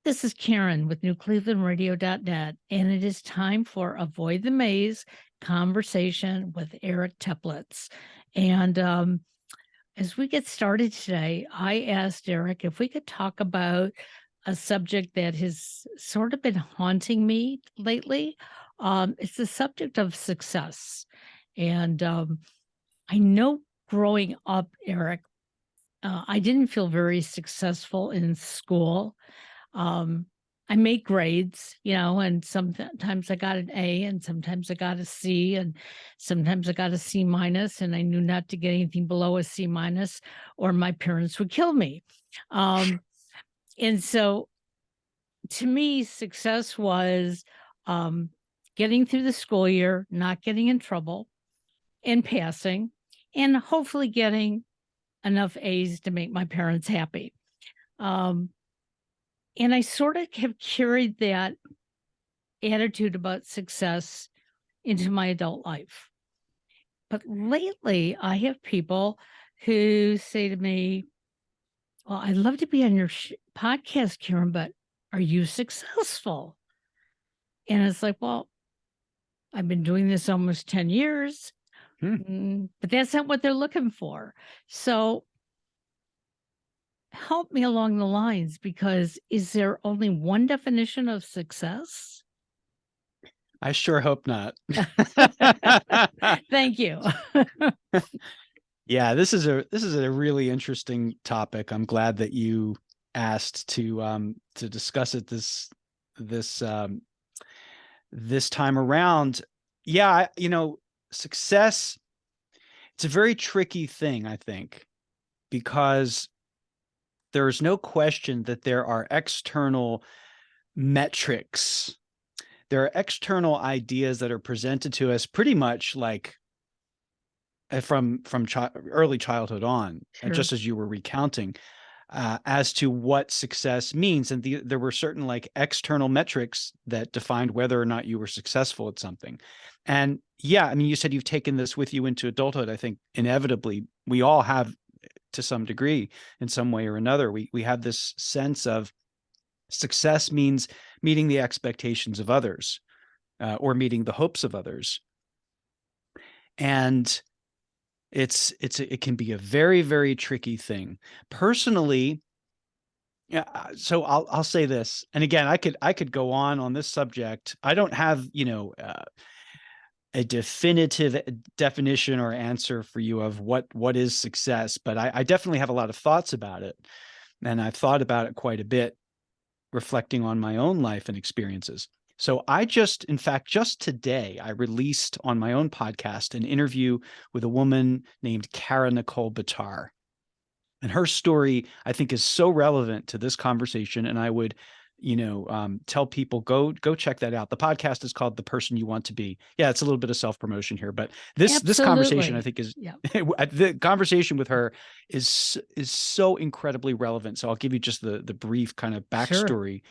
This is Karen with NewClevelandRadio.net, and it is time for Avoid the Maze conversation with Eric Teplitz. And as we get started today, I asked Eric if we could talk about a subject that has sort of been haunting me lately. It's the subject of success. And I know growing up, Eric, I didn't feel very successful in school. I made grades, and sometimes I got an A and sometimes I got a C and sometimes I got a C minus, and I knew not to get anything below a C minus or my parents would kill me. And so to me, success was getting through the school year, not getting in trouble and passing, and hopefully getting enough A's to make my parents happy. And I sort of have carried that attitude about success into my adult life. But lately, I have people who say to me, well, I'd love to be on your podcast, Karen, but are you successful? And it's like, well, I've been doing this almost 10 years, but that's not what they're looking for. So help me along the lines, because is there only one definition of success? I sure hope not. Thank you. Yeah, this is a really interesting topic. I'm glad that you asked to discuss it this time around. Yeah, success, it's a very tricky thing, I think, because there's no question that there are external metrics. There are external ideas that are presented to us pretty much like from early childhood on, Sure. just as you were recounting, as to what success means. And there were certain like external metrics that defined whether or not you were successful at something. And yeah, I mean, you said you've taken this with you into adulthood. I think inevitably we all have, to some degree, in some way or another. We have this sense of success means meeting the expectations of others, or meeting the hopes of others. And it can be a very, very tricky thing. Personally, yeah. So I'll say this, and again, I could go on this subject. I don't have a definitive definition or answer for you of what is success, but I definitely have a lot of thoughts about it, and I've thought about it quite a bit, reflecting on my own life and experiences. So in fact, just today, I released on my own podcast an interview with a woman named Kara Nicole Bitar. And her story, I think, is so relevant to this conversation. And I would, tell people, go check that out. The podcast is called The Person You Want to Be. Yeah, it's a little bit of self-promotion here, but this conversation, I think, is the conversation with her is so incredibly relevant. So I'll give you just the brief kind of backstory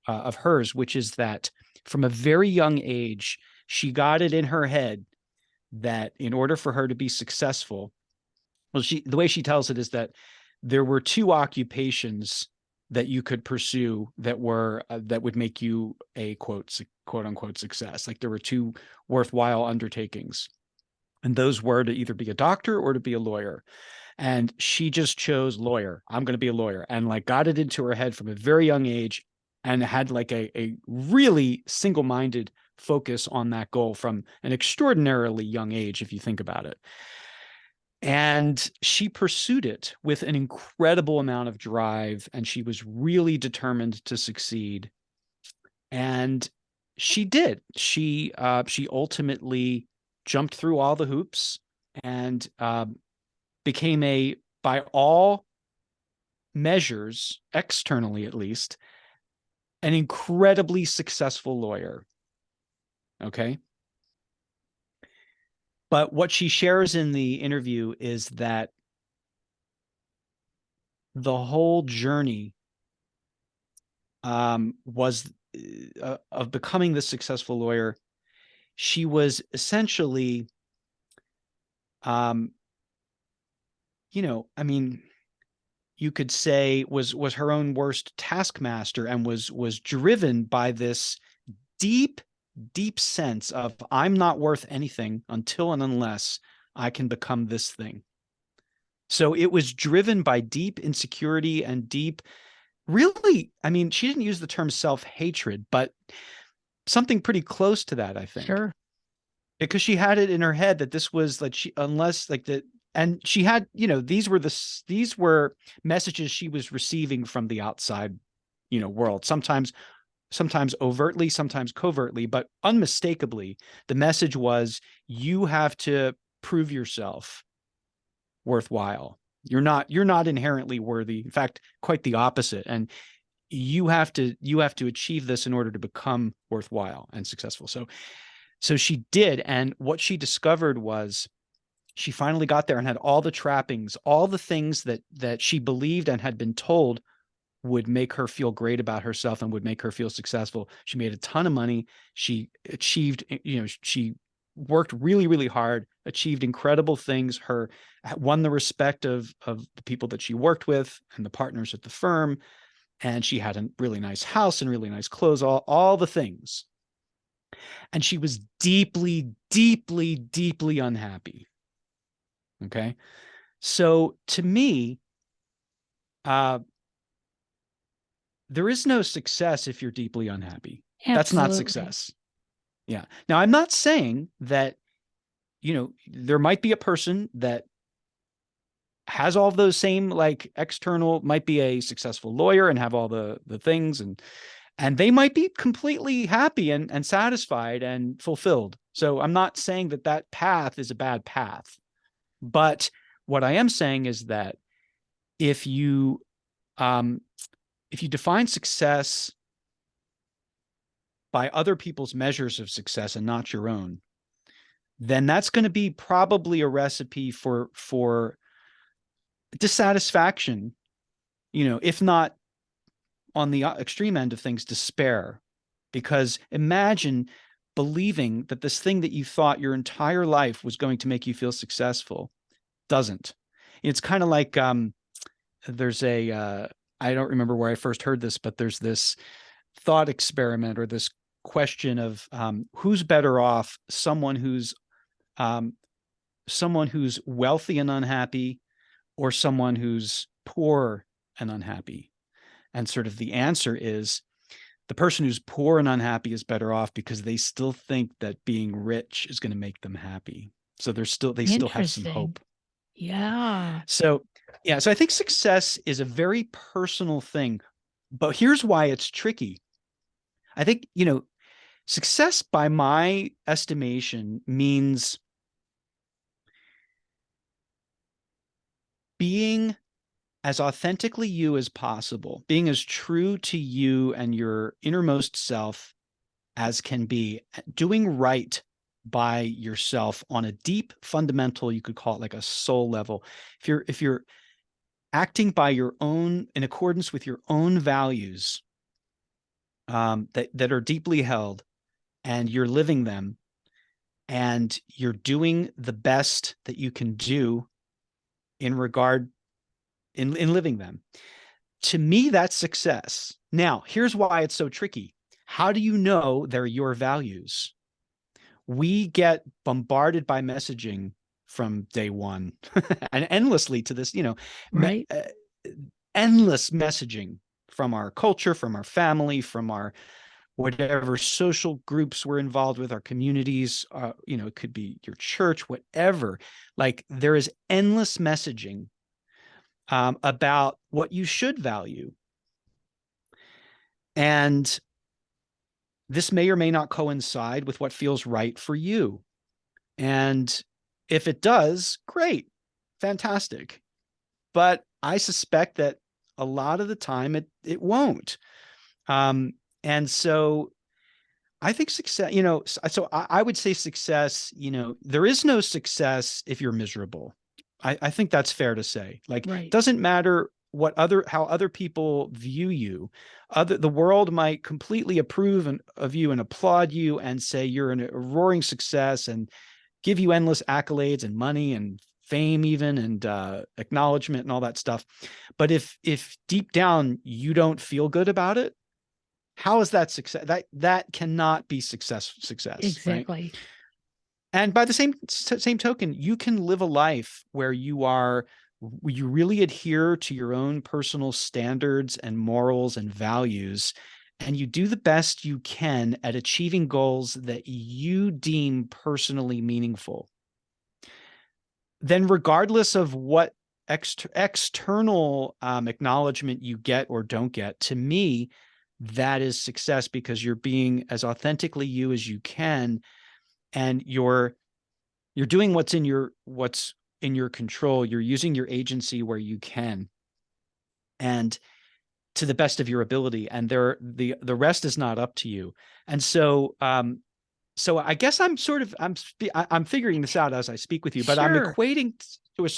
of hers, which is that from a very young age, she got it in her head that in order for her to be successful, the way she tells it is that there were two occupations that you could pursue that would make you a quote unquote success. Like there were two worthwhile undertakings, and those were to either be a doctor or to be a lawyer. And she just chose lawyer. I'm going to be a lawyer, and like got it into her head from a very young age, and had like a really single-minded focus on that goal from an extraordinarily young age, if you think about it. And she pursued it with an incredible amount of drive, and she was really determined to succeed. And she did. She ultimately jumped through all the hoops and became by all measures, externally at least, an incredibly successful lawyer. Okay. But what she shares in the interview is that the whole journey was of becoming the successful lawyer. She was essentially, you could say was her own worst taskmaster, and was driven by this deep, deep sense of, I'm not worth anything until and unless I can become this thing. So it was driven by deep insecurity and deep, really, I mean, she didn't use the term self-hatred, but something pretty close to that, I think. Sure. Because she had it in her head that this was like, she, unless like that, and she had, these were messages she was receiving from the outside, world. Sometimes overtly, sometimes covertly, but unmistakably, the message was, you have to prove yourself worthwhile. You're not inherently worthy. In fact, quite the opposite. And you have to achieve this in order to become worthwhile and successful. So she did. And what she discovered was, she finally got there and had all the trappings, all the things that she believed and had been told would make her feel great about herself and would make her feel successful. She made a ton of money. She achieved, she worked really, really hard, achieved incredible things. Won the respect of the people that she worked with and the partners at the firm. And she had a really nice house and really nice clothes, all the things. And she was deeply, deeply, deeply unhappy. Okay. So to me, there is no success if you're deeply unhappy. That's not Absolutely. success. Yeah. Now, I'm not saying that, there might be a person that has all of those same, like, external, might be a successful lawyer and have all the things, and they might be completely happy and satisfied and fulfilled. So I'm not saying that path is a bad path. But what I am saying is that if you define success by other people's measures of success and not your own, then that's going to be probably a recipe for dissatisfaction, if not, on the extreme end of things, despair. Because imagine believing that this thing that you thought your entire life was going to make you feel successful doesn't. It's kind of like, there's I don't remember where I first heard this, but there's this thought experiment, or this question of, who's better off, someone who's wealthy and unhappy, or someone who's poor and unhappy. And sort of the answer is, the person who's poor and unhappy is better off, because they still think that being rich is going to make them happy. So they still have some hope. Yeah. So I think success is a very personal thing, but here's why it's tricky. I think, success, by my estimation, means being as authentically you as possible, being as true to you and your innermost self as can be, doing right by yourself on a deep, fundamental, you could call it like a soul level. If you're acting by your own, in accordance with your own values, that are deeply held, and you're living them, and you're doing the best that you can do in living them, to me, that's success. Now, here's why it's so tricky. How do you know they're your values? We get bombarded by messaging from day one and endlessly to this, Right. endless messaging from our culture, from our family, from our whatever social groups we're involved with, our communities, it could be your church, whatever. Like, there is endless messaging about what you should value. And this may or may not coincide with what feels right for you. And if it does, great, fantastic. But I suspect that a lot of the time it won't. And so I think success, so I would say success, there is no success if you're miserable. I think that's fair to say. Like, Right. doesn't matter how other people view you. The world might completely approve of you and applaud you and say you're a roaring success and give you endless accolades and money and fame even, and acknowledgement and all that stuff. But if deep down you don't feel good about it, how is that success? That cannot be success, right? Exactly. And by the same token, you can live a life where you really adhere to your own personal standards and morals and values, and you do the best you can at achieving goals that you deem personally meaningful. Then regardless of what external acknowledgement you get or don't get, to me, that is success, because you're being as authentically you as you can, and you're doing what's in your control. You're using your agency where you can, and to the best of your ability, and the rest is not up to you. And so I guess I'm figuring this out as I speak with you, but I'm Sure. equating to a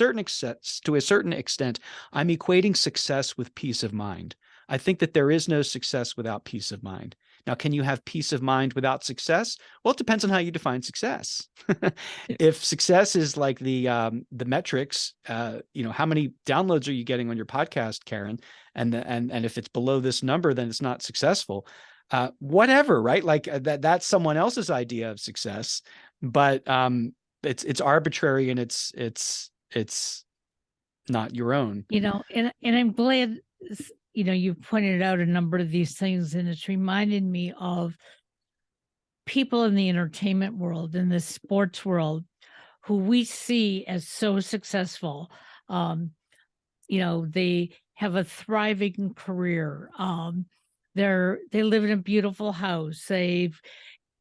certain extent, I'm equating success with peace of mind. I think that there is no success without peace of mind. Now, can you have peace of mind without success? Well, it depends on how you define success. If success is like the metrics, how many downloads are you getting on your podcast, Karen? And if it's below this number, then it's not successful. Whatever, right? Like that's someone else's idea of success, but it's arbitrary, and it's not your own. And I'm glad, you pointed out a number of these things, and it's reminded me of people in the entertainment world, in the sports world, who we see as so successful. Um, they have a thriving career. They live in a beautiful house. They've,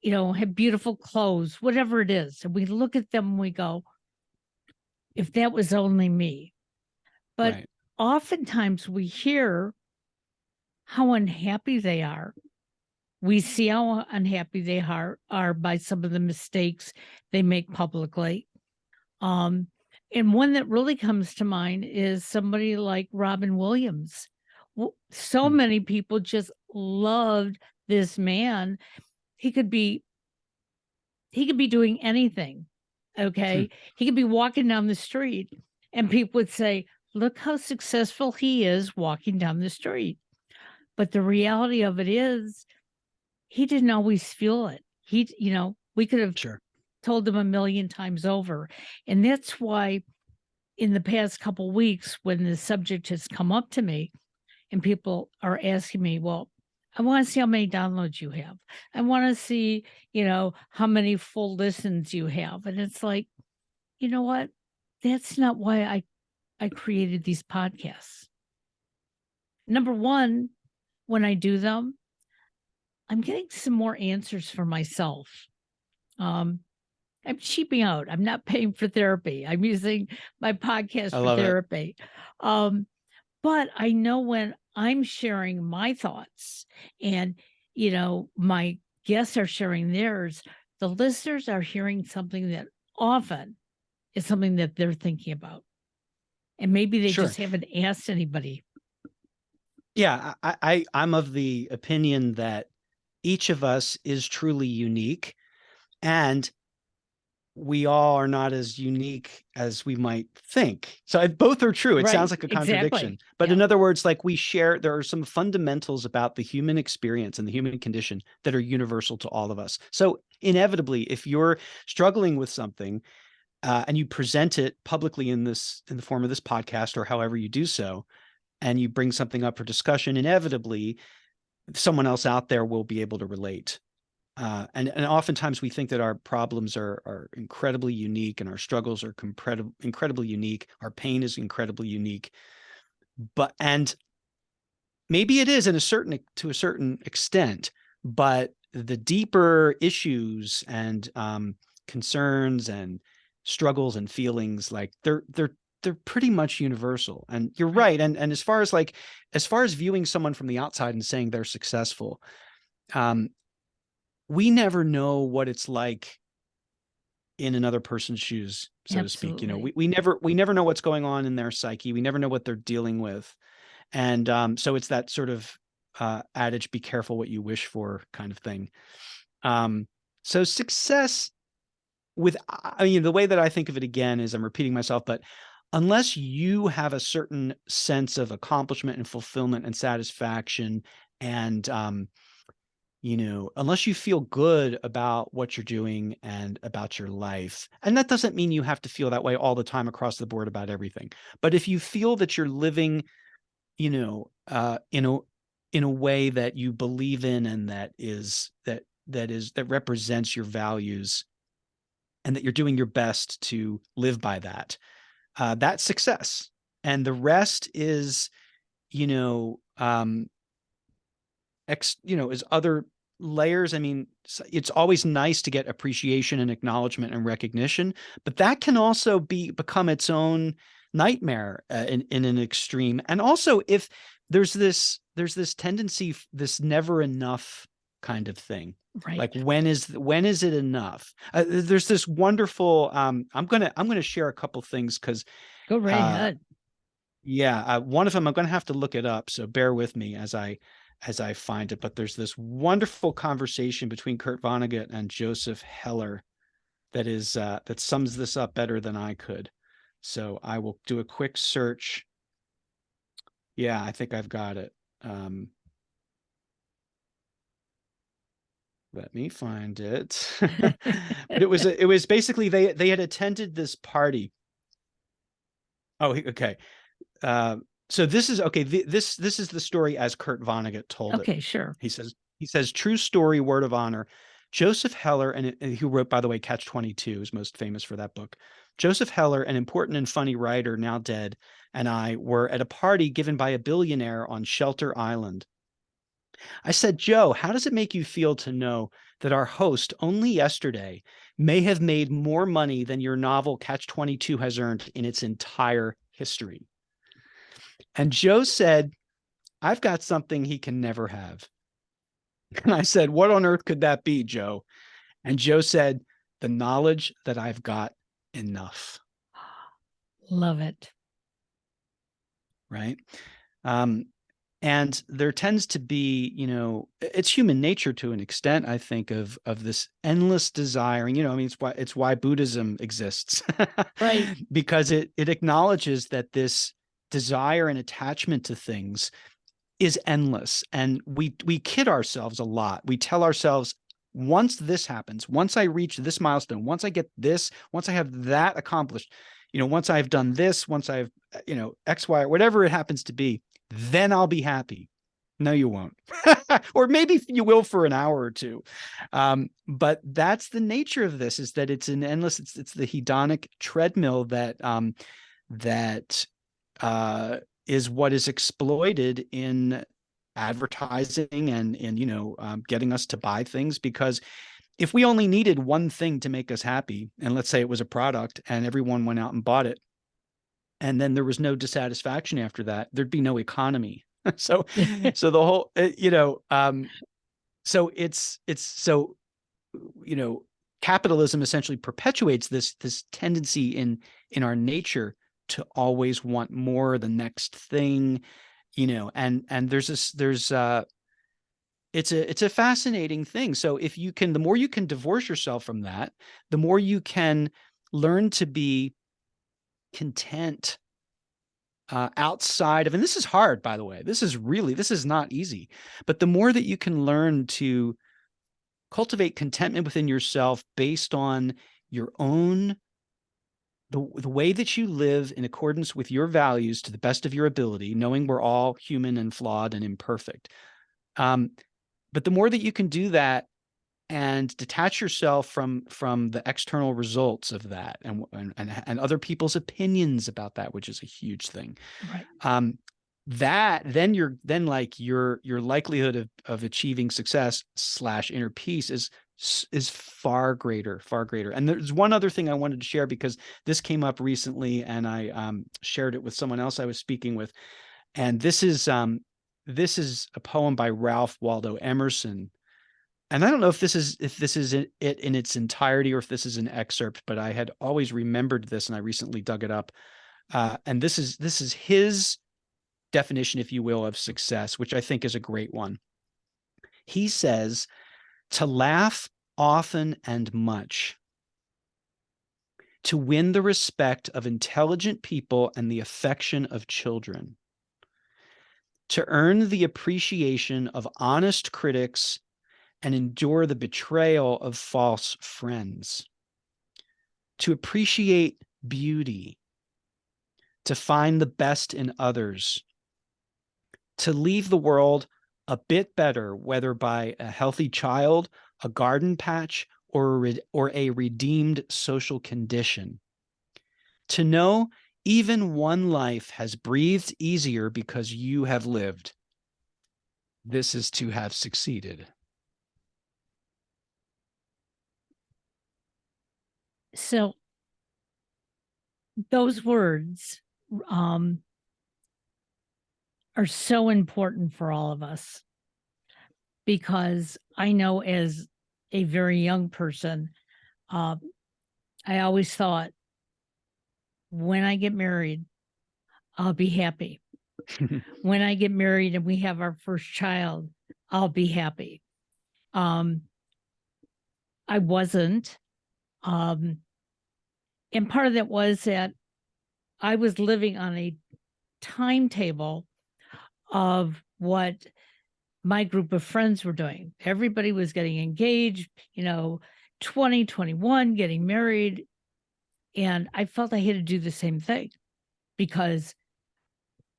have beautiful clothes, whatever it is. And we look at them and we go, if that was only me. But Right. oftentimes we hear how unhappy they are. We see how unhappy they are by some of the mistakes they make publicly. And one that really comes to mind is somebody like Robin Williams. So Hmm. many people just loved this man. He could be doing anything. Hmm. Okay. He could be walking down the street and people would say, look how successful he is walking down the street. But the reality of it is, he didn't always feel it. We could have Sure. told him a million times over. And that's why in the past couple weeks, when the subject has come up to me and people are asking me, well, I want to see how many downloads you have. I want to see, how many full listens you have. And it's like, you know what? That's not why I created these podcasts. Number one, when I do them, I'm getting some more answers for myself. Um, I'm cheaping out. I'm not paying for therapy. I'm using my podcast I for love it. therapy. Um, but I know when I'm sharing my thoughts and, my guests are sharing theirs, the listeners are hearing something that often is something that they're thinking about. And maybe they Sure. just haven't asked anybody. Yeah, I'm of the opinion that each of us is truly unique, and we all are not as unique as we might think. So both are true. It sounds Right. like a contradiction. Exactly. But Yeah. in other words, like there are some fundamentals about the human experience and the human condition that are universal to all of us. So inevitably, if you're struggling with something, and you present it publicly in the form of this podcast or however you do so, and you bring something up for discussion, inevitably someone else out there will be able to relate. And oftentimes we think that our problems are incredibly unique, and our struggles are incredibly unique. Our pain is incredibly unique, and maybe it is to a certain extent, but the deeper issues and concerns and struggles and feelings, like they're pretty much universal. And you're Right. right. And as far as viewing someone from the outside and saying they're successful, um, we never know what it's like in another person's shoes, so to speak. Absolutely. We never know what's going on in their psyche. We never know what they're dealing with. And so it's that sort of adage, be careful what you wish for kind of thing. So success, I mean, the way that I think of it again is, I'm repeating myself, but unless you have a certain sense of accomplishment and fulfillment and satisfaction, and unless you feel good about what you're doing and about your life, and that doesn't mean you have to feel that way all the time across the board about everything. But if you feel that you're living, in a way that you believe in, and that represents your values, and that you're doing your best to live by that, that's success. And the rest is, you know, um, is other layers. I mean, it's always nice to get appreciation and acknowledgement and recognition, but that can also become its own nightmare, in an extreme. And also, if there's this tendency, this never enough kind of thing. Right. Like, when is it enough? There's this wonderful, I'm gonna share a couple things, because Go right uh ahead. yeah, one of them, I'm gonna have to look it up, so bear with me as I find it. But there's this wonderful conversation between Kurt Vonnegut and Joseph Heller that sums this up better than I could. So I will do a quick search. Yeah, I think I've got it. Let me find it. But it was basically, they had attended this party. Oh, okay. Uh, so this is okay. This is the story as Kurt Vonnegut told it. Okay, sure. He says, true story, word of honor. Joseph Heller, and who wrote, by the way, Catch 22, is most famous for that book. Joseph Heller, an important and funny writer now dead, and I were at a party given by a billionaire on Shelter Island. I said, Joe, how does it make you feel to know that our host only yesterday may have made more money than your novel Catch 22 has earned in its entire history? And Joe said, I've got something he can never have. And I said, what on earth could that be, Joe? And Joe said, the knowledge that I've got enough. Love it. Right. And there tends to be, it's human nature to an extent, I think, of this endless desiring. I mean, it's why Buddhism exists, Right. because it acknowledges that this desire and attachment to things is endless. And we kid ourselves a lot. We tell ourselves, once this happens, once I reach this milestone, once I get this, once I have that accomplished, once I've done this, once I've, X, Y, whatever it happens to be, then I'll be happy. No, you won't. Or maybe you will for an hour or two. But that's the nature of this, is that it's an endless, it's the hedonic treadmill that is what is exploited in advertising and in getting us to buy things. Because if we only needed one thing to make us happy, and let's say it was a product, and everyone went out and bought it, and then there was no dissatisfaction after that, there'd be no economy. So the whole, so so capitalism essentially perpetuates this tendency in our nature to always want more, the next thing, and there's it's a fascinating thing. So the more you can divorce yourself from that, the more you can learn to be content outside of, and this is hard, by the way, this is not easy, but the more that you can learn to cultivate contentment within yourself based on your own, the way that you live in accordance with your values to the best of your ability, knowing we're all human and flawed and imperfect. But the more that you can do that and detach yourself from the external results of that, and other people's opinions about that, which is a huge thing. Right. That then your likelihood of achieving success / inner peace is far greater. And there's one other thing I wanted to share, because this came up recently, and I shared it with someone else I was speaking with. And this is a poem by Ralph Waldo Emerson. And I don't know if this is it in its entirety, or if this is an excerpt, but I had always remembered this, and I recently dug it up. And this is his definition, if you will, of success, which I think is a great one. He says, to laugh often and much, to win the respect of intelligent people and the affection of children, to earn the appreciation of honest critics and endure the betrayal of false friends, to appreciate beauty, to find the best in others, to leave the world a bit better, whether by a healthy child, a garden patch, or a redeemed social condition. To know even one life has breathed easier because you have lived. This is to have succeeded. So those words are so important for all of us, because I know as a very young person, I always thought, when I get married, I'll be happy. When I get married and we have our first child, I'll be happy. I wasn't. And part of that was that I was living on a timetable of what my group of friends were doing. Everybody was getting engaged, 2021, getting married. And I felt I had to do the same thing, because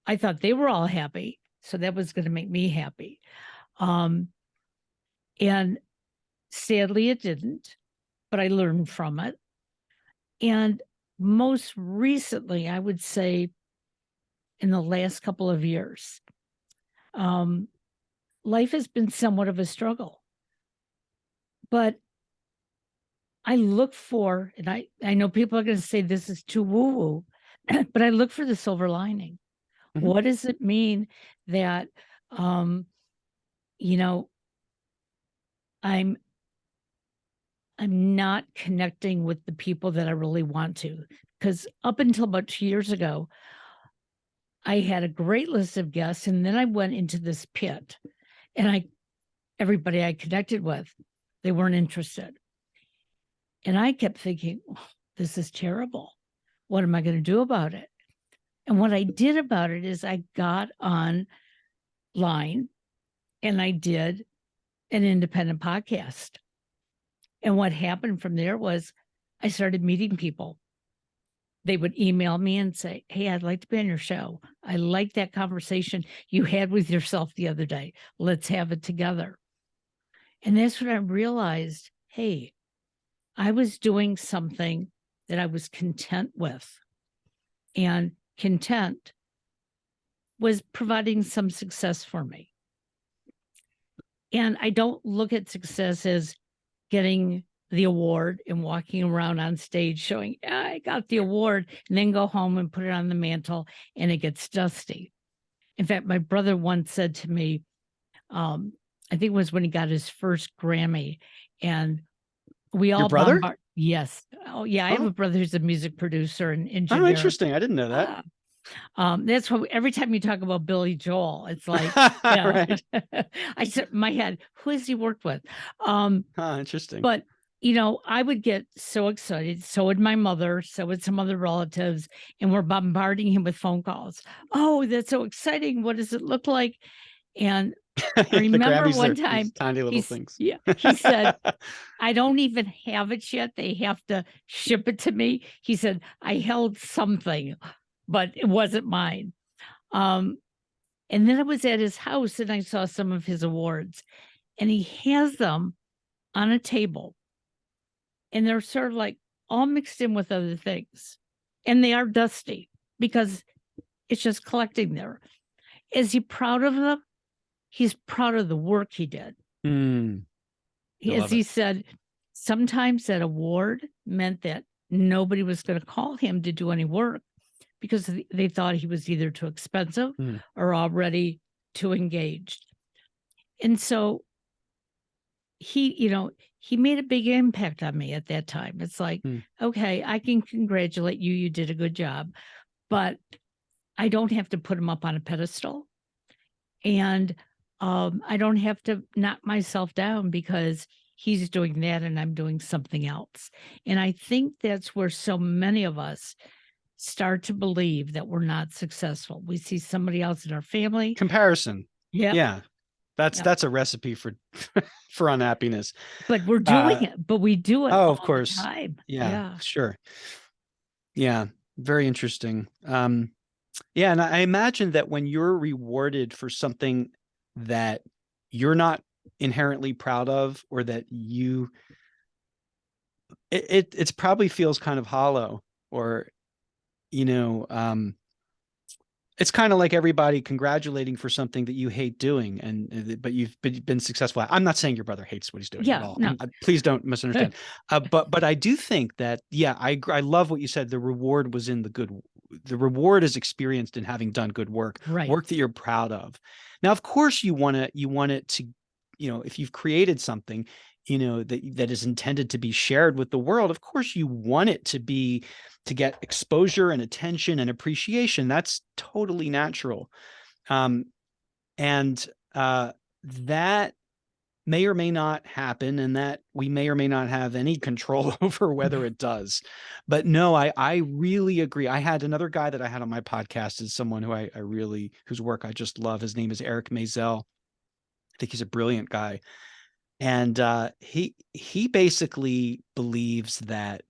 I thought they were all happy. So that was going to make me happy. And sadly, it didn't, but I learned from it. And most recently, I would say in the last couple of years, life has been somewhat of a struggle. But I look for, and I know people are going to say this is too woo-woo, but I look for the silver lining. Mhm. What does it mean that, I'm not connecting with the people that I really want to? Because up until about 2 years ago, I had a great list of guests, and then I went into this pit, and everybody I connected with, they weren't interested. And I kept thinking, oh, this is terrible. What am I going to do about it? And what I did about it is I got online and I did an independent podcast. And what happened from there was I started meeting people. They would email me and say, hey, I'd like to be on your show. I like that conversation you had with yourself the other day. Let's have it together. And that's when I realized, hey, I was doing something that I was content with. And content was providing some success for me. And I don't look at success as getting the award and walking around on stage showing, I got the award, and then go home and put it on the mantle and it gets dusty. In fact, my brother once said to me, I think it was when he got his first Grammy, and we all Your brother? bombard. Yes. Oh, yeah. I have Oh. a brother who's a music producer and Oh, engineer. interesting. I didn't know that. That's what every time you talk about Billy Joel, it's like, Right. I said in my head, who has he worked with? Interesting. But I would get so excited. So would my mother. So would some other relatives, and we're bombarding him with phone calls. Oh, that's so exciting! What does it look like? And I The remember Grammys one are these time tiny little things. he said, I don't even have it yet. They have to ship it to me. He said, I held something, but it wasn't mine. And then I was at his house and I saw some of his awards, and he has them on a table, and they're sort of like all mixed in with other things. And they are dusty because it's just collecting there. Is he proud of them? He's proud of the work he did. As he said, sometimes that award meant that nobody was going to call him to do any work because they thought he was either too expensive or already too engaged. And so he made a big impact on me at that time. It's like, okay, I can congratulate you. You did a good job, but I don't have to put him up on a pedestal. And I don't have to knock myself down because he's doing that and I'm doing something else. And I think that's where so many of us start to believe that we're not successful. We see somebody else in our family. Comparison. Yep. Yeah. Yep. That's a recipe for for unhappiness. But we're doing it, but we do it Oh, of all the course. time. Yeah, Yeah. sure. Yeah, very interesting. Yeah, and I imagine that when you're rewarded for something that you're not inherently proud of, or that it's probably feels kind of hollow, or you know, it's kind of like everybody congratulating for something that you hate doing, and but you've been successful at. I'm not saying your brother hates what he's doing at Yeah. all. No. Please don't misunderstand. But I do think that, yeah, I love what you said. The reward was in the good. The reward is experienced in having done good work, Right. work that you're proud of. Now, of course, you want it to, if you've created something, that is intended to be shared with the world. Of course, you want it to get exposure and attention and appreciation. That's totally natural. Um, and that may or may not happen, and that we may or may not have any control over whether it does. But no, I really agree. I had another guy that I had on my podcast, is someone who I really, whose work I just love. His name is Eric Mazel. I think he's a brilliant guy. And he basically believes that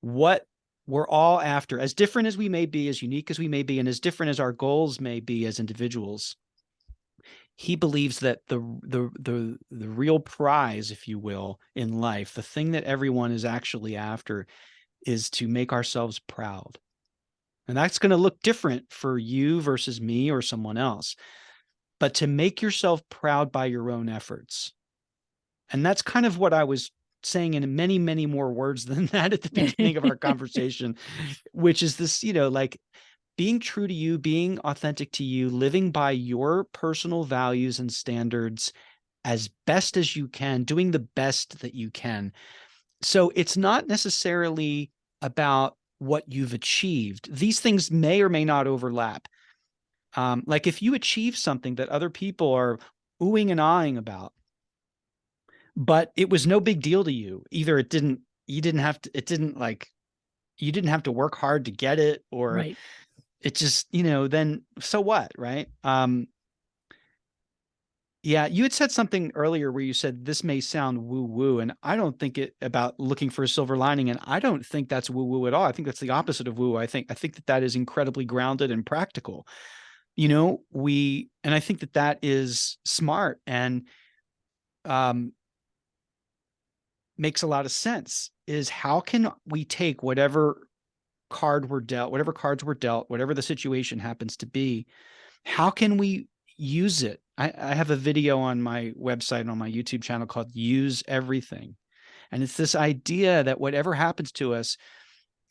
what we're all after, as different as we may be, as unique as we may be, and as different as our goals may be as individuals, he believes that the real prize, if you will, in life, the thing that everyone is actually after, is to make ourselves proud. And that's going to look different for you versus me or someone else, but to make yourself proud by your own efforts. And that's kind of what I was saying in many, many more words than that at the beginning of our conversation, which is this, like being true to you, being authentic to you, living by your personal values and standards as best as you can, doing the best that you can. So it's not necessarily about what you've achieved. These things may or may not overlap. Like if you achieve something that other people are oohing and ahhing about, but it was no big deal to you, either you didn't have to, you didn't have to work hard to get it, or Right. it just, then so what, right? Yeah, you had said something earlier where you said this may sound woo woo, and I don't think it about looking for a silver lining, and I don't think that's woo woo at all. I think that's the opposite of woo. I think that is incredibly grounded and practical. And I think that is smart, and um, makes a lot of sense. Is how can we take whatever cards were dealt, whatever the situation happens to be, how can we use it? I have a video on my website and on my YouTube channel called Use Everything. And it's this idea that whatever happens to us,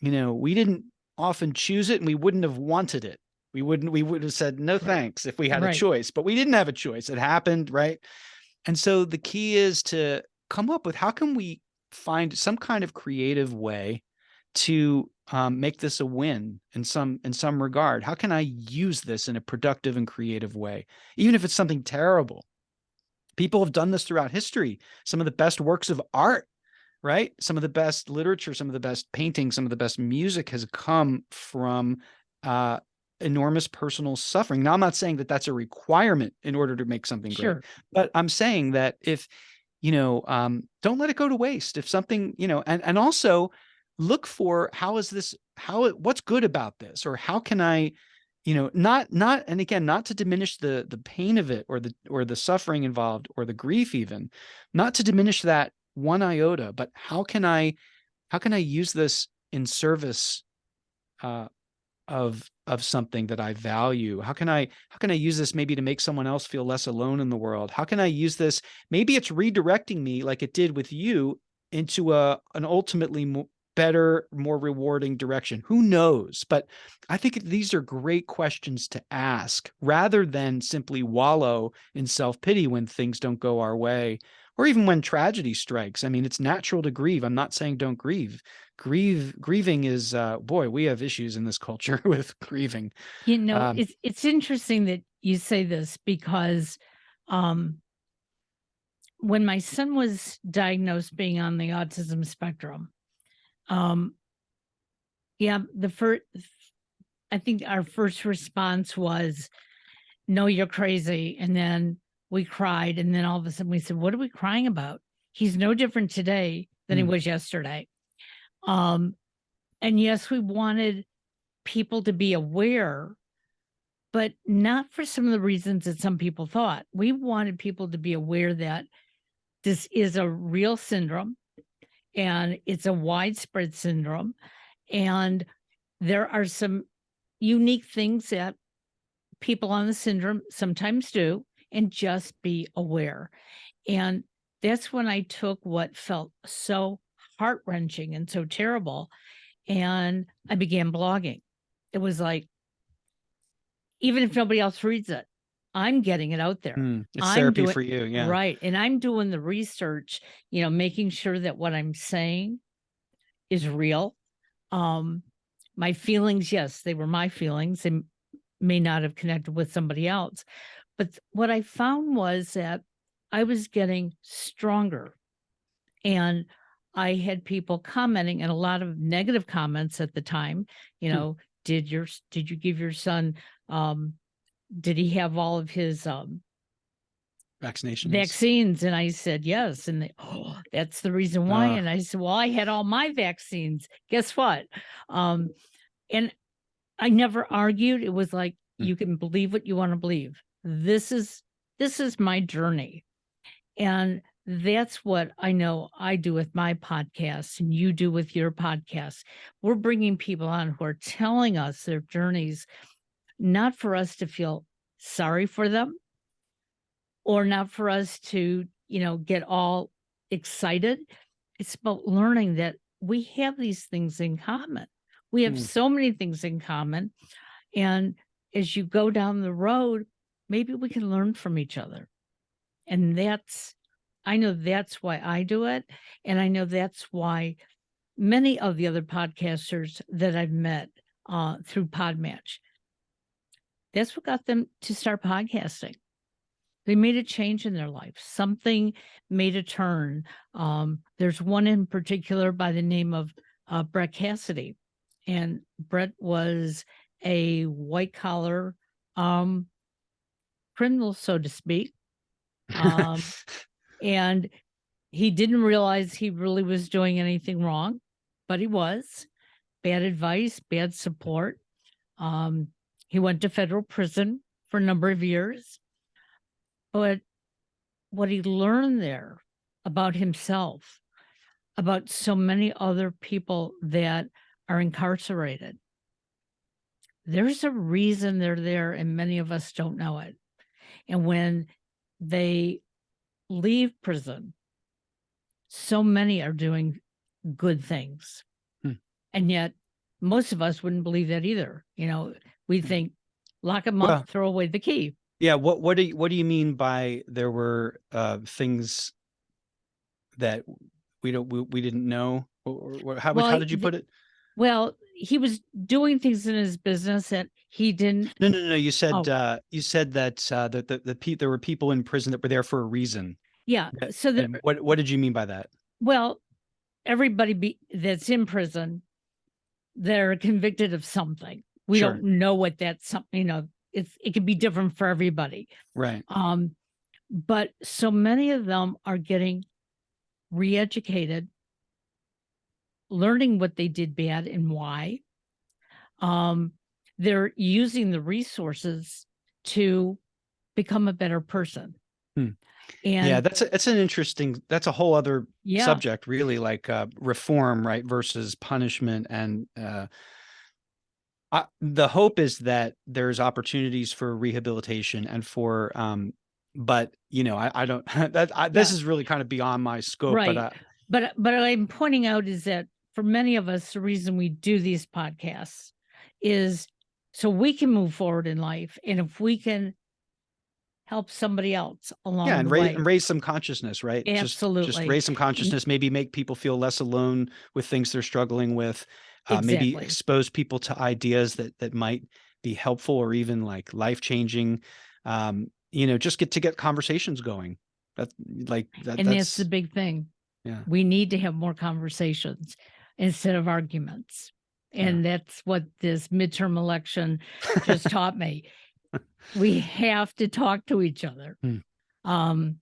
we didn't often choose it, and we wouldn't have wanted it. We would have said no Right. thanks if we had a Right. choice, but we didn't have a choice. It happened, right? And so the key is to come up with, how can we find some kind of creative way to make this a win in some regard? How can I use this in a productive and creative way, even if it's something terrible? People have done this throughout history. Some of the best works of art, right? Some of the best literature, some of the best painting, some of the best music has come from uh, enormous personal suffering. Now, I'm not saying that that's a requirement in order to make something great, Sure. but I'm saying that if, don't let it go to waste. If something, and also look for, what's good about this, or how can I, and again, not to diminish the pain of it, or the suffering involved, or the grief, even not to diminish that one iota, but how can I use this in service of something that I value? How can I use this maybe to make someone else feel less alone in the world? How can I use this? Maybe it's redirecting me, like it did with you, into an ultimately better, more rewarding direction. Who knows? But I think these are great questions to ask, rather than simply wallow in self-pity when things don't go our way, or even when tragedy strikes. I mean, it's natural to grieve. I'm not saying don't grieve. Grieving is, boy, we have issues in this culture with grieving. Um, It's interesting that you say this, because um when my son was diagnosed being on the autism spectrum, um, yeah, I think our first response was, "No, you're crazy." And then we cried. And then all of a sudden we said, "What are we crying about? He's no different today than he Mm, was yesterday." Um, and yes, we wanted people to be aware, but not for some of the reasons that some people thought. We wanted people to be aware that this is a real syndrome and it's a widespread syndrome. And there are some unique things that people on the syndrome sometimes do, and just be aware. And that's when I took what felt so heart wrenching and so terrible, and I began blogging. It was like, even if nobody else reads it, I'm getting it out there. it's I'm therapy doing for you. Yeah. right. And I'm doing the research, making sure that what I'm saying is real. Um, my feelings, yes, they were my feelings. They may not have connected with somebody else. But what I found was that I was getting stronger, and I had people commenting, and a lot of negative comments at the time, you Hmm. know, did you give your son, um, did he have all of his Vaccinations. vaccines? And I said, yes. And they, oh, that's the reason why. Uh, And I said, well, I had all my vaccines. Guess what? Um, and I never argued. It was like, mm, you can believe what you want to believe. This is my journey. And that's what I know I do with my podcast, and you do with your podcast. We're bringing people on who are telling us their journeys, not for us to feel sorry for them, or not for us to, get all excited. It's about learning that we have these things in common. We have mm. so many things in common. And as you go down the road, maybe we can learn from each other. And I know that's why I do it. And I know that's why many of the other podcasters that I've met through Podmatch, that's what got them to start podcasting. They made a change in their life. Something made a turn. There's one in particular by the name of Brett Cassidy. And Brett was a white collar um, criminal, so to speak. And he didn't realize he really was doing anything wrong, but he was. Bad advice, bad support. Um, he went to federal prison for a number of years. But what he learned there about himself, about so many other people that are incarcerated, there's a reason they're there, and many of us don't know it. And when they leave prison, so many are doing good things. Hmm. And yet, most of us wouldn't believe that either. We think, lock them up, Well, throw away the key. yeah. What do you mean by there were things that we didn't know? Or how Well, did you put it? he was doing things in his business that he didn't. No, no, no. You said Oh, that there were people in prison that were there for a reason. yeah. So And what did you mean by that? well, everybody that's in prison, they're convicted of something. We Sure. don't know what that's something. It can be different for everybody. Right. But so many of them are getting re-educated, learning what they did bad and why. They're using the resources to become a better person. Hmm. Yeah, And that's a whole other yeah, subject, really, like reform, right, versus punishment. And the hope is that there's opportunities for rehabilitation and for, but I don't, this yeah, is really kind of beyond my scope, but right. But what I'm pointing out is that for many of us, the reason we do these podcasts is so we can move forward in life. And if we can help somebody else yeah, along and the raise way, raise some consciousness, right? Just absolutely. raise some consciousness, maybe make people feel less alone with things they're struggling with, maybe Exactly. expose people to ideas that might be helpful or even like life changing. Just get conversations going. That like that And that's the that's big thing. yeah. We need to have more conversations instead of arguments. Yeah. And that's what this midterm election just taught me. We have to talk to each other. Hmm. Um,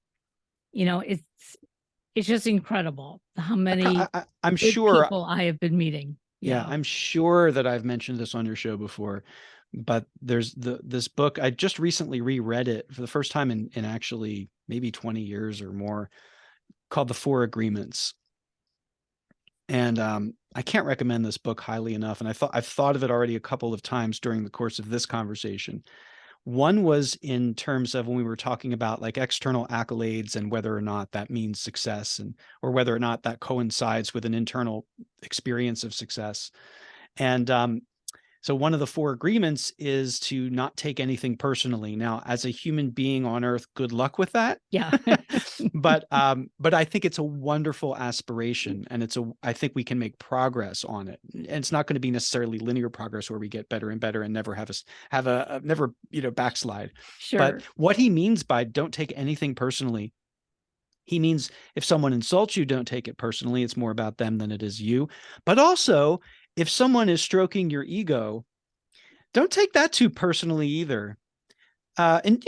it's just incredible how many I'm good sure, people I have been meeting. yeah, Yeah. I'm sure that I've mentioned this on your show before, but there's this book. I just recently reread it for the first time in actually maybe 20 years or more, called The Four Agreements. And I can't recommend this book highly enough. And I've thought of it already a couple of times during the course of this conversation. One was in terms of when we were talking about like external accolades and whether or not that means success, and or whether or not that coincides with an internal experience of success. And so one of the four agreements is to not take anything personally. Now, as a human being on earth, good luck with that. Yeah. But I think it's a wonderful aspiration, and I think we can make progress on it. And it's not going to be necessarily linear progress where we get better and better and never have a never, backslide. But Sure. what he means by don't take anything personally, he means if someone insults you, don't take it personally. It's more about them than it is you. But also, if someone is stroking your ego, don't take that too personally either. And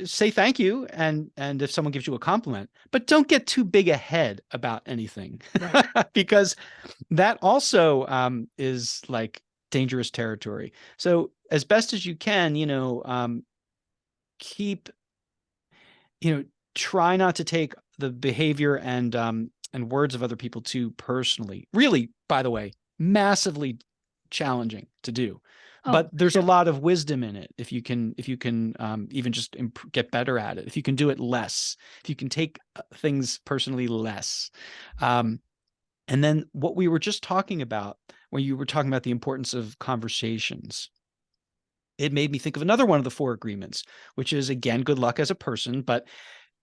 say thank you, and if someone gives you a compliment, but don't get too big ahead about anything, Right. because that also is like dangerous territory. So as best as you can, keep, try not to take the behavior and words of other people too personally. Really, by the way, massively challenging to do, Oh, but there's a sure. lot of wisdom in it if you can even just get better at it. If you can do it less, if you can take things personally less. And then what we were just talking about, when you were talking about the importance of conversations, it made me think of another one of the four agreements, which is, again, good luck as a person, but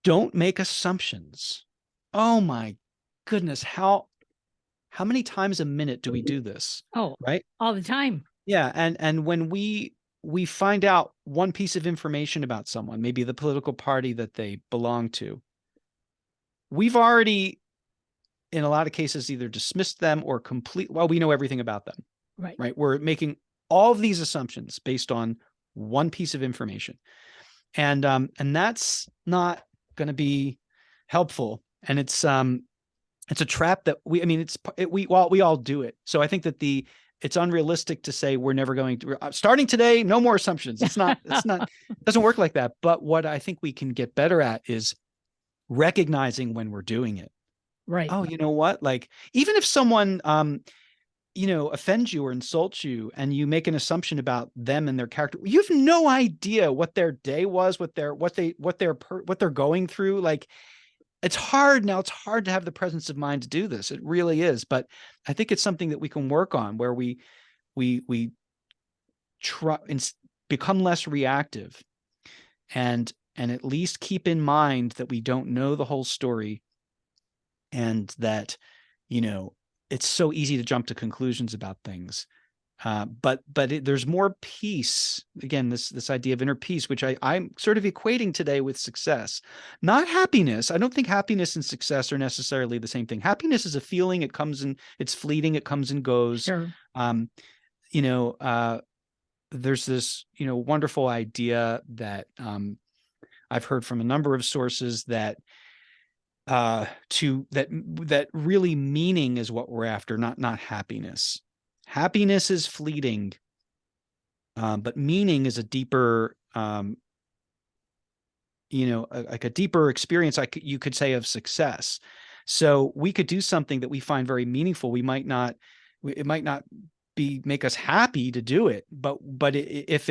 don't make assumptions. Oh my goodness, how many times a minute do we do this? Oh, Right? all the time. Yeah, and when we find out one piece of information about someone, maybe the political party that they belong to, we've already, in a lot of cases, either dismissed them or we know everything about them, Right. right? We're making all of these assumptions based on one piece of information. And that's not going to be helpful. And it's a trap that we all do it. So I think that it's unrealistic to say we're never going to, starting today, no more assumptions. It doesn't work like that. But what I think we can get better at is recognizing when we're doing it. Right. Oh, you know what? Like, even if someone, offends you or insults you, and you make an assumption about them and their character, you have no idea what their day was, what they're going through. Like, it's hard now. It's hard to have the presence of mind to do this. It really is. But I think it's something that we can work on, where we try and become less reactive, and at least keep in mind that we don't know the whole story, and that, it's so easy to jump to conclusions about things. But there's more peace. Again, this idea of inner peace, which I'm sort of equating today with success, not happiness. I don't think happiness and success are necessarily the same thing. Happiness is a feeling. It comes and it's fleeting. It comes and goes. Sure. You know, there's this, wonderful idea that I've heard from a number of sources that that really meaning is what we're after, not happiness. Happiness is fleeting, but meaning is a deeper, like a deeper experience, you could say, of success. So we could do something that we find very meaningful. It might not make us happy to do it, but if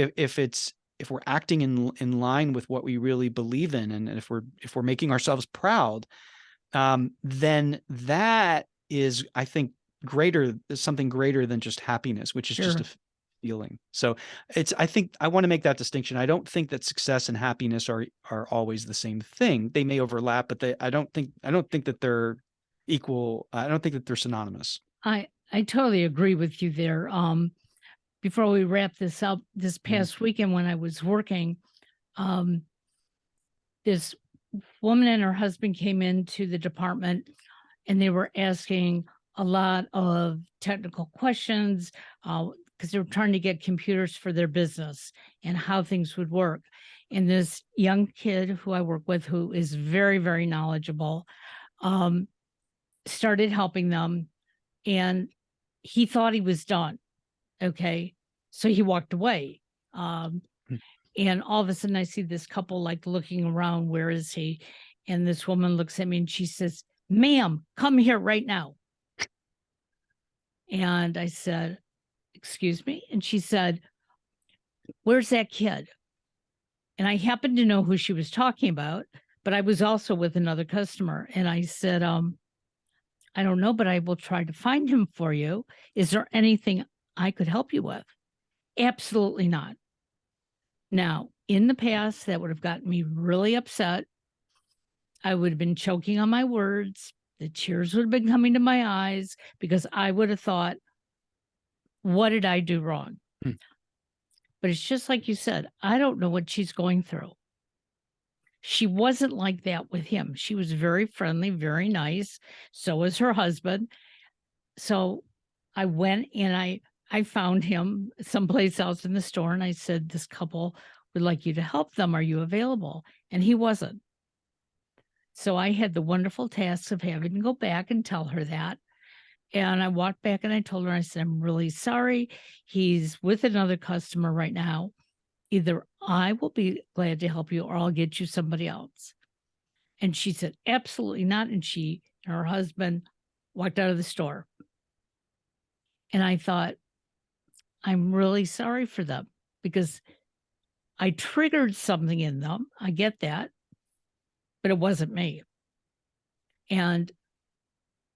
we're acting in line with what we really believe in, and if we're making ourselves proud, then that is, I think, something greater than just happiness, which is just a Sure. feeling. So I think I want to make that distinction. I don't think that success and happiness are always the same thing. They may overlap, but I don't think that they're equal. I don't think that they're synonymous. I totally agree with you there. Before we wrap this up, this past weekend when I was working, this woman and her husband came into the department and they were asking a lot of technical questions because they were trying to get computers for their business and how things would work. And this young kid who I work with, who is very, very knowledgeable, started helping them, and he thought he was done. Okay. So he walked away. Hmm. And all of a sudden I see this couple like looking around, where is he? And this woman looks at me and she says, "Ma'am, come here right now." And I said, "Excuse me?" And she said, "Where's that kid?" And I happened to know who she was talking about, but I was also with another customer. And I said, "I don't know, but I will try to find him for you. Is there anything I could help you with?" Absolutely not. Now, in the past, that would have gotten me really upset. I would have been choking on my words. The tears would have been coming to my eyes because I would have thought, what did I do wrong? Hmm. But it's just like you said, I don't know what she's going through. She wasn't like that with him. She was very friendly, very nice. So was her husband. So I went and I found him someplace else in the store, and I said, "This couple would like you to help them. Are you available?" And he wasn't. So I had the wonderful task of having to go back and tell her that. And I walked back and I told her, I said, "I'm really sorry. He's with another customer right now. Either I will be glad to help you or I'll get you somebody else." And she said, "Absolutely not." And she and her husband walked out of the store. And I thought, I'm really sorry for them because I triggered something in them. I get that, but it wasn't me. And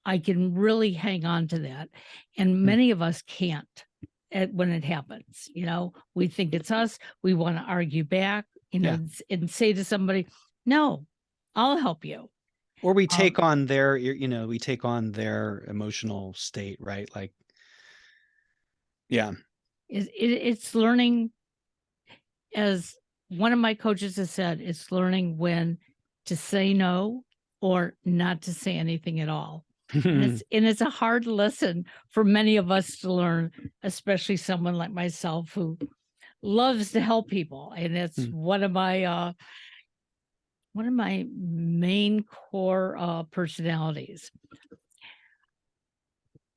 I can really hang on to that. And Hmm. many of us can't when it happens. We think it's us. We want to argue back, Yeah. and say to somebody, "No, I'll help you." Or we Um, take on their, we take on their emotional state, right? Like, yeah. it's learning, as one of my coaches has said, it's learning when to say no or not to say anything at all. And it's a hard lesson for many of us to learn, especially someone like myself who loves to help people. And it's Hmm. one of my main core personalities.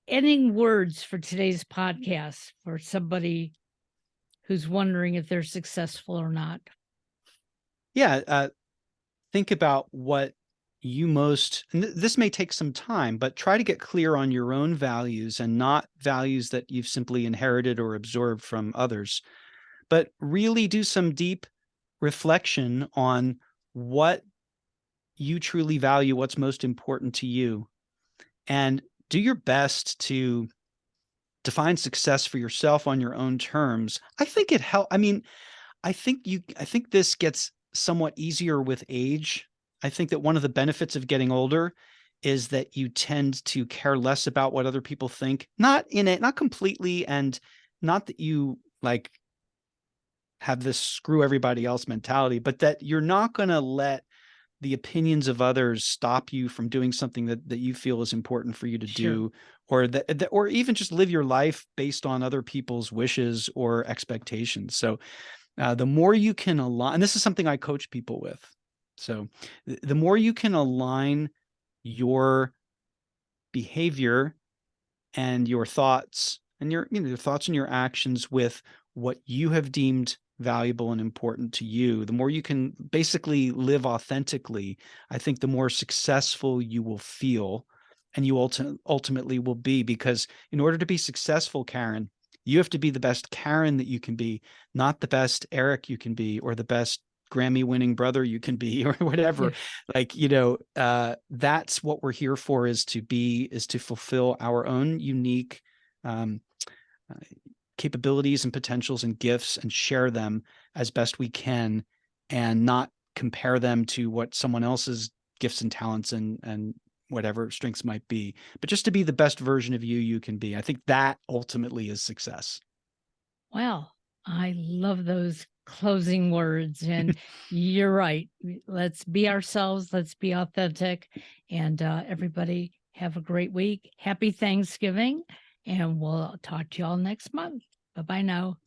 Ending words for today's podcast for somebody who's wondering if they're successful or not. Yeah. Think about what you most, and this may take some time, but try to get clear on your own values and not values that you've simply inherited or absorbed from others, but really do some deep reflection on what you truly value, what's most important to you, and do your best to define success for yourself on your own terms. I think it help. I mean, I think this gets somewhat easier with age. I think that one of the benefits of getting older is that you tend to care less about what other people think. Not completely, and not that you like have this screw everybody else mentality, but that you're not going to let the opinions of others stop you from doing something that you feel is important for you to Sure. do, or or even just live your life based on other people's wishes or expectations. So the more you can align, and this is something I coach people with. So the more you can align your behavior and your thoughts and your thoughts and your actions with what you have deemed valuable and important to you, the more you can basically live authentically, I think the more successful you will feel, and you ultimately will be. Because in order to be successful, Karen, you have to be the best Karen that you can be, not the best Eric you can be, or the best Grammy winning brother you can be, or whatever. Yeah. Like, that's what we're here for, is to fulfill our own unique um, uh, capabilities and potentials and gifts, and share them as best we can, and not compare them to what someone else's gifts and talents and whatever strengths might be, but just to be the best version of you can be. I think that ultimately is success. Wow. I love those closing words. And you're right. Let's be ourselves. Let's be authentic. And everybody have a great week. Happy Thanksgiving. And we'll talk to y'all next month. Bye bye now.